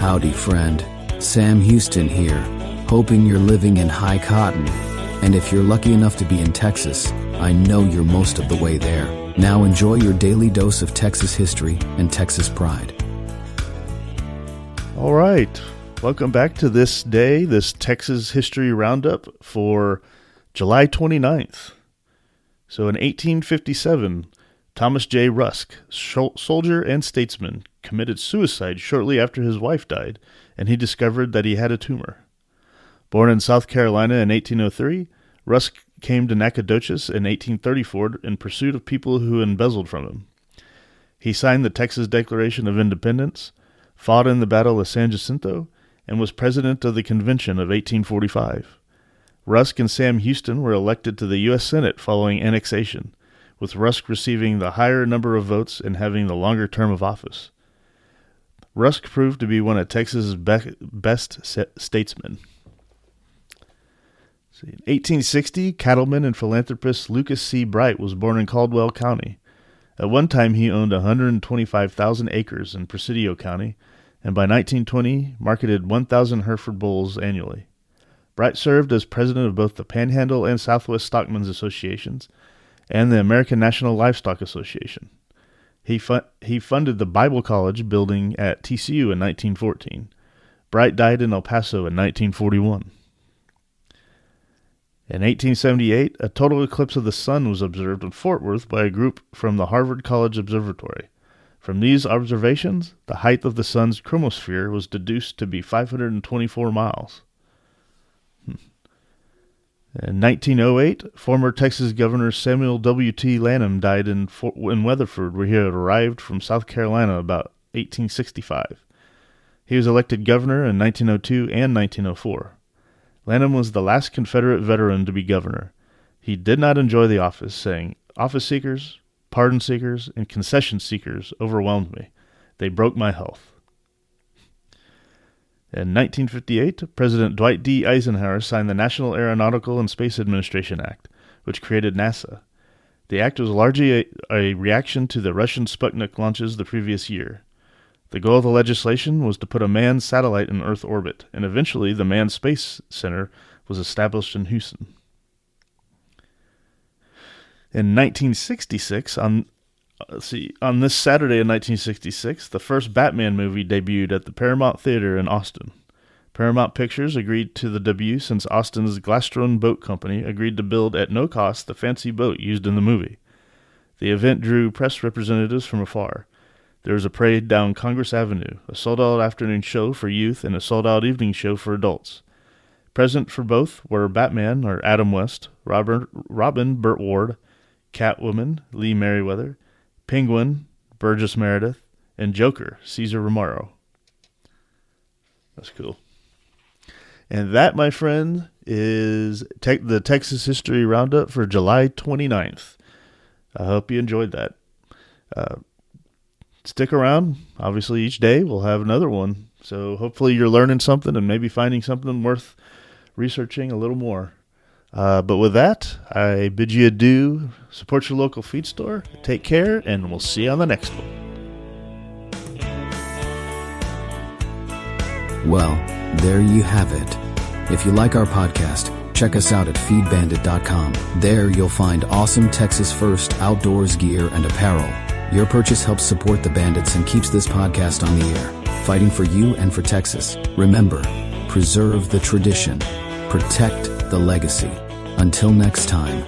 Howdy, friend. Sam Houston here, hoping you're living in high cotton. And if you're lucky enough to be in Texas, I know you're most of the way there. Now enjoy your daily dose of Texas history and Texas pride. All right. Welcome back to this day, this Texas History Roundup for July 29th. So in 1857, Thomas J. Rusk, soldier and statesman, committed suicide shortly after his wife died, and he discovered that he had a tumor. Born in South Carolina in 1803, Rusk came to Nacogdoches in 1834 in pursuit of people who embezzled from him. He signed the Texas Declaration of Independence, fought in the Battle of San Jacinto, and was president of the Convention of 1845. Rusk and Sam Houston were elected to the U.S. Senate following annexation, with Rusk receiving the higher number of votes and having the longer term of office. Rusk proved to be one of Texas's best statesmen. In 1860, cattleman and philanthropist Lucas C. Bright was born in Caldwell County. At one time, he owned 125,000 acres in Presidio County, and by 1920, marketed 1,000 Hereford bulls annually. Bright served as president of both the Panhandle and Southwest Stockmen's Associations and the American National Livestock Association. He funded the Bible College building at TCU in 1914. Bright died in El Paso in 1941. In 1878, a total eclipse of the sun was observed in Fort Worth by a group from the Harvard College Observatory. From these observations, the height of the sun's chromosphere was deduced to be 524 miles. In 1908, former Texas Governor Samuel W.T. Lanham died in Weatherford, where he had arrived from South Carolina about 1865. He was elected governor in 1902 and 1904. Lanham was the last Confederate veteran to be governor. He did not enjoy the office, saying, "Office seekers, pardon seekers, and concession seekers overwhelmed me. They broke my health." In 1958, President Dwight D. Eisenhower signed the National Aeronautical and Space Administration Act, which created NASA. The act was largely a reaction to the Russian Sputnik launches the previous year. The goal of the legislation was to put a manned satellite in Earth orbit, and eventually the Manned Space Center was established in Houston. In 1966, on this Saturday in 1966, the first Batman movie debuted at the Paramount Theater in Austin. Paramount Pictures agreed to the debut since Austin's Glastron Boat Company agreed to build at no cost the fancy boat used in the movie. The event drew press representatives from afar. There was a parade down Congress Avenue, a sold-out afternoon show for youth, and a sold-out evening show for adults. Present for both were Batman, or Adam West, Robin, Burt Ward, Catwoman, Lee Merriweather, Penguin, Burgess Meredith, and Joker, Cesar Romero. That's cool. And that, my friend, is the Texas History Roundup for July 29th. I hope you enjoyed that. Stick around. Obviously, each day we'll have another one. So hopefully you're learning something and maybe finding something worth researching a little more. But with that, I bid you adieu. Support your local feed store. Take care, and we'll see you on the next one. Well, there you have it. If you like our podcast, check us out at feedbandit.com. There you'll find awesome Texas First outdoors gear and apparel. Your purchase helps support the Bandits and keeps this podcast on the air, fighting for you and for Texas. Remember, preserve the tradition, protect the legacy. Until next time.